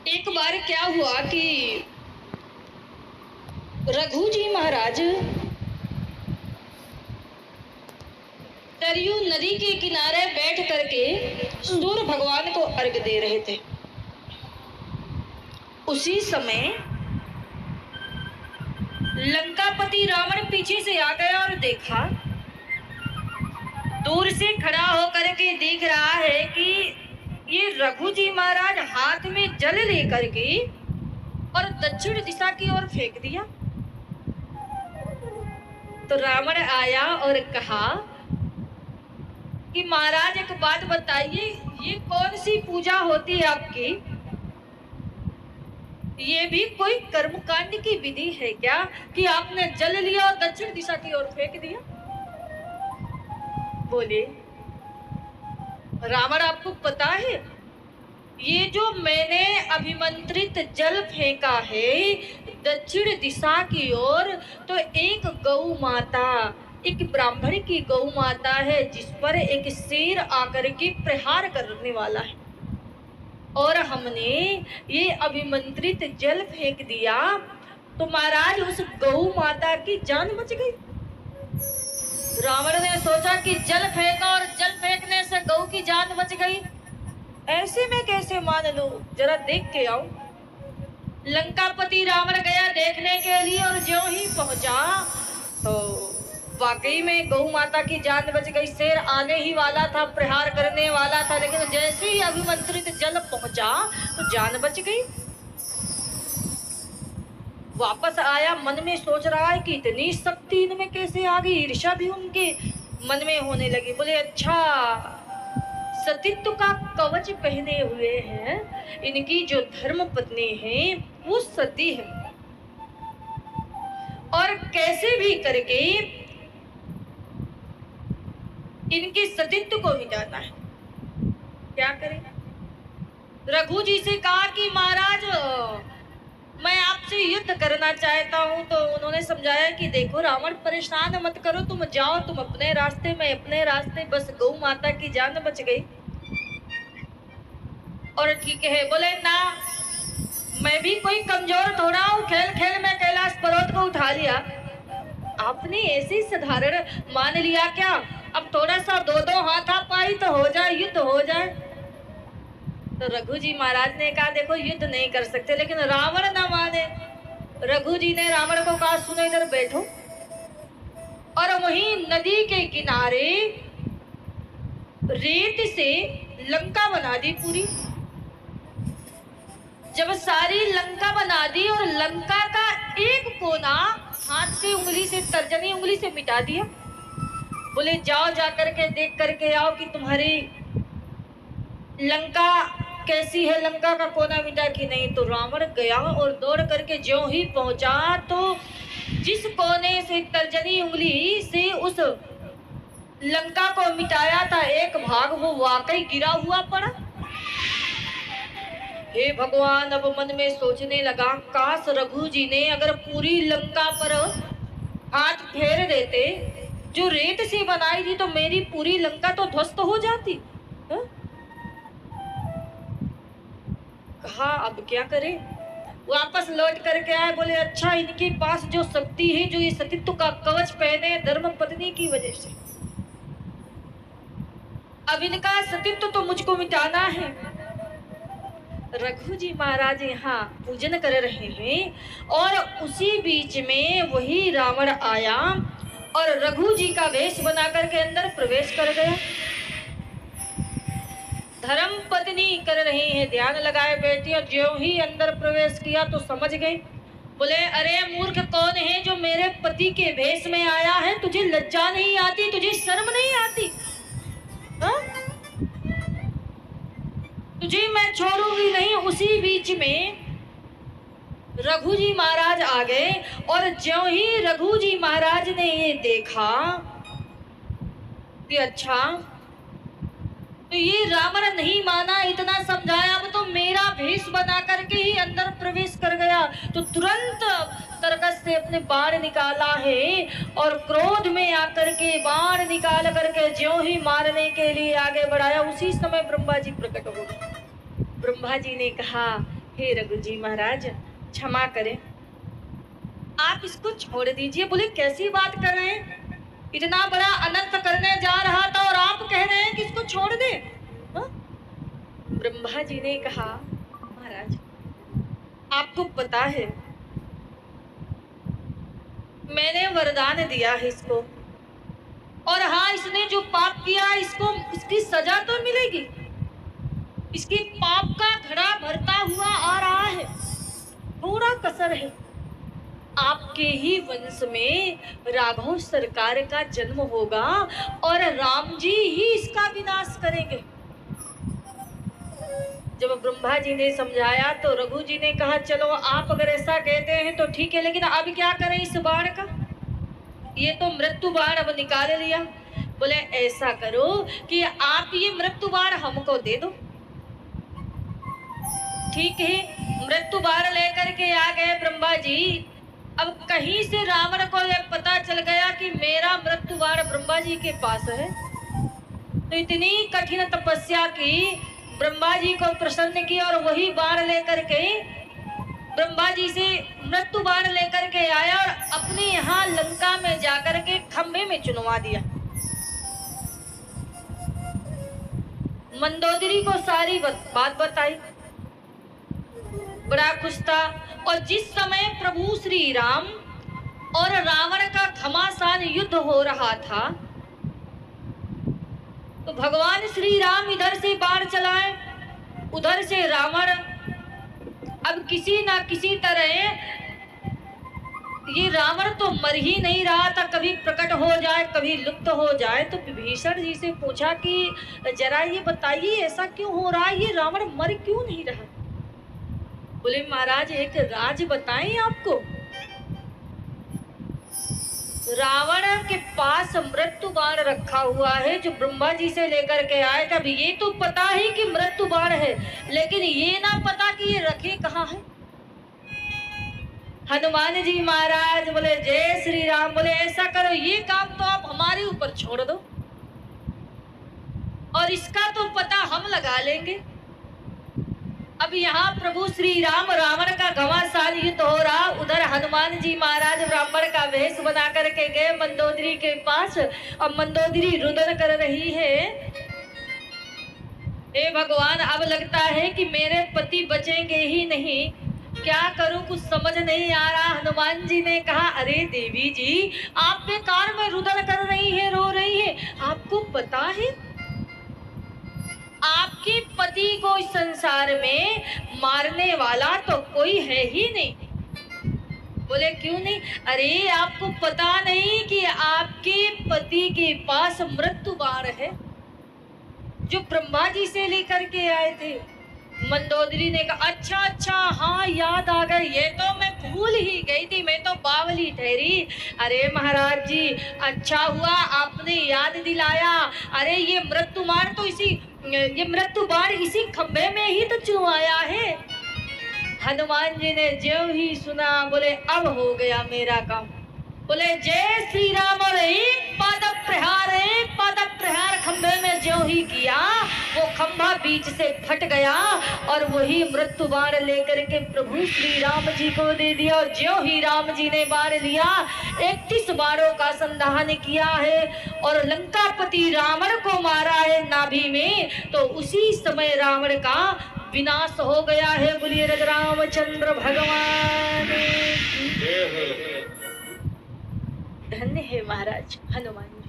एक बार क्या हुआ कि रघु जी महाराज सरयू नदी के किनारे बैठ करके सूर्य भगवान को अर्घ दे रहे थे। उसी समय लंकापति रावण पीछे से आ गया और देखा, दूर से खड़ा होकर के देख रहा है कि ये रघु जी महाराज हाथ में जल लेकर के और दक्षिण दिशा की ओर फेंक दिया। तो रावण आया और कहा कि महाराज एक बात बताइए, ये कौन सी पूजा होती है आपकी? ये भी कोई कर्मकांड की विधि है क्या कि आपने जल लिया और दक्षिण दिशा की ओर फेंक दिया? बोले, रावण आपको पता है ये जो मैंने अभिमंत्रित जल फेंका है दक्षिण दिशा की ओर, तो एक गौ माता, एक ब्राह्मण की गौ माता है जिस पर एक शेर आकर के प्रहार करने वाला है, और हमने ये अभिमंत्रित जल फेंक दिया तो महाराज उस गौ माता की जान बच गई। रावण ने सोचा कि जल फेंका और जल फेंकने से गौ की जान बच गई, ऐसे में कैसे मान लो, जरा देख के आओ। लंकापति रावण गया देखने के लिए और ज्यों ही पहुंचा तो वाकई में गौ माता की जान बच गई। शेर आने ही वाला था, प्रहार करने वाला था, लेकिन जैसे ही अभिमंत्रित जल पहुंचा तो जान बच गई। वापस आया, मन में सोच रहा है कि इतनी शक्ति इनमें कैसे आ गई, ईर्ष्या भी उनके मन में होने लगी। बोले अच्छा, सतीत्व का कवच पहने हुए हैं, इनकी जो धर्म पत्नी है वो सती है, और कैसे भी करके इनके सतीत्व को मिटाना है। क्या करें? रघु जी से कहा कि महाराज मैं आपसे युद्ध करना चाहता हूं। तो उन्होंने समझाया कि देखो रावण, परेशान मत करो, तुम जाओ, तुम अपने रास्ते, मैं अपने रास्ते, बस गौ माता की जान बच गई और ठीक है। बोले ना, मैं भी कोई कमजोर थोड़ा हूं, खेल खेल में कैलाश पर्वत को उठा लिया, आपने ऐसे साधारण मान लिया क्या? अब थोड़ा सा दो दो हाथापाई तो हो जाए, युद्ध हो जाए। तो रघु जी महाराज ने कहा देखो युद्ध नहीं कर सकते, लेकिन रावण ना माने। रघु जी ने रावण को कहा सुनो इधर बैठो, और वहीं नदी के किनारे रेत से लंका बना दी पूरी। जब सारी लंका बना दी और लंका का एक कोना हाथ से, उंगली से, तर्जनी उंगली से मिटा दिया। बोले जाओ, जा करके देख करके आओ कि तुम्हारी लंका कैसी है, लंका का कोना मिटा कि नहीं। तो रावण गया और दौड़ करके ज्यों ही पहुंचा तो जिस कोने से तर्जनी उंगली से उस लंका को मिटाया था एक भाग, वो वाकई गिरा हुआ पड़ा। हे भगवान, अब मन में सोचने लगा, काश रघु जी ने अगर पूरी लंका पर हाथ फेर देते, जो रेत से बनाई थी, तो मेरी पूरी लंका तो ध्वस्त हो जाती। हा? कहा अब क्या करें? वापस लौट करके आए। बोले अच्छा, इनके पास जो शक्ति है, जो ये सतीत्व का कवच पहने धर्म पत्नी की वजह से, अब इनका सतीत्व तो मुझको मिटाना है। रघु जी महाराज यहाँ पूजन कर रहे हैं और उसी बीच में वही रावण आया और रघु जी का वेश बना करके अंदर प्रवेश कर गया। धर्म पत्नी कर रही है, ध्यान लगाए बैठी, और ज्यों ही अंदर प्रवेश किया तो समझ गई। बोले अरे मूर्ख, कौन है जो मेरे पति के वेश में आया है? तुझे लज्जा नहीं आती, तुझे शर्म नहीं आती? हा? तुझे मैं छोड़ूंगी नहीं। उसी बीच में रघु जी महाराज आ गए और ज्यों ही रघु जी महाराज ने ये देखा कि अच्छा, तो ये रावण नहीं माना, इतना समझाया, अब तो मेरा भेष बना करके ही अंदर प्रवेश कर गया। तो तुरंत तरकस से अपने बाण निकाला है और क्रोध में आकर के बाण निकाल करके ज्यों ही मारने के लिए आगे बढ़ाया, उसी समय ब्रह्मा जी प्रकट हो गए। ब्रह्मा जी ने कहा हे रघु जी महाराज क्षमा करें, आप इसको छोड़ दीजिए। बोले कैसी बात कर रहे हैं, इतना बड़ा अनर्थ करने जा रहा था और आप कह रहे हैं कि इसको छोड़ दे। हाँ? ब्रह्मा जी ने कहा महाराज आपको पता है मैंने वरदान दिया है इसको, और हाँ इसने जो पाप किया इसको इसकी सजा तो मिलेगी। इसकी पाप का घड़ा भरता हुआ आ रहा है, पूरा कसर है। आपके ही वंश में राघव सरकार का जन्म होगा और राम जी ही इसका विनाश करेंगे। जब ब्रह्मा जी ने समझाया तो रघु जी ने कहा चलो आप अगर ऐसा कहते हैं तो ठीक है, लेकिन अब क्या करें इस बाण का, ये तो मृत्यु बाण अब निकाल लिया। बोले ऐसा करो कि आप ये मृत्यु बाण हमको दे दो। ठीक है, मृत्यु बाण लेकर के आ गए ब्रह्मा जी। अब कहीं से रावण को ये पता चल गया कि मेरा मृत्यु बाण ब्रह्मा जी के पास है, तो इतनी कठिन तपस्या की, ब्रह्मा जी को प्रसन्न किया और वही बाण लेकर के ब्रह्मा जी से मृत्यु बाण लेकर के आया और अपने यहाँ लंका में जाकर के खंभे में चुनवा दिया। मंदोदरी को सारी बात बताई, बड़ा खुश था। और जिस समय प्रभु श्री राम और रावण का घमासान युद्ध हो रहा था तो भगवान श्री राम इधर से बाण चलाए, उधर से रावण। अब किसी ना किसी तरह ये रावण तो मर ही नहीं रहा था, कभी प्रकट हो जाए कभी लुप्त हो जाए। तो विभीषण जी से पूछा कि जरा ये बताइए ऐसा क्यों हो रहा है, ये रावण मर क्यों नहीं रहा। बोले महाराज एक राज बताएं आपको। रावण के पास मृत्यु बाण रखा हुआ है जो ब्रह्मा जी से लेकर के आए थे। अब ये तो पता है कि मृत्यु बाण है, लेकिन ये ना पता कि ये रखे कहाँ है। हनुमान जी महाराज बोले जय श्री राम। बोले ऐसा करो ये काम तो आप हमारे ऊपर छोड़ दो और इसका तो पता हम लगा लेंगे। अब यहाँ प्रभु श्री राम रावण का घमासान युद्ध हो रहा, उधर हनुमान जी महाराज ब्राह्मण का वेश बना करके गए मंदोदरी के पास और मंदोदरी रुदन कर रही है। हे भगवान अब लगता है कि मेरे पति बचेंगे ही नहीं, क्या करूं कुछ समझ नहीं आ रहा। हनुमान जी ने कहा अरे देवी जी आप बेकार में रुदन कर रही है, रो रही है। आपको पता है आपके पति को इस संसार में मारने वाला तो कोई है ही नहीं। बोले क्यों नहीं। अरे आपको पता नहीं कि आपके पति के पास मृत्यु बाण है जो ब्रह्मा जी से लेकर के आए थे। मंदोदरी ने कहा अच्छा अच्छा हाँ याद आ गई, ये तो मैं भूल ही गई थी, मैं तो बावली ठहरी। अरे महाराज जी अच्छा हुआ आपने याद दिलाया। अरे ये मृत्यु बाण तो मृत्यु बाण इसी खंभे में ही तो चुनवाया है। हनुमान जी ने जो ही सुना बोले अब हो गया मेरा काम। बोले जय श्री राम और एक पाद प्रहार खंभे में जो ही किया वो खंभा बीच से फट गया और वही मृत्यु बाण लेकर के प्रभु श्री राम जी को दे दिया। और जो ही राम जी ने बाण लिया 31 बाणों का संधान किया है और लंकापति रावण को मारा है नाभि में, तो उसी समय रावण का विनाश हो गया है। बोलिए रामचंद्र भगवान धन्य है महाराज हनुमान जी।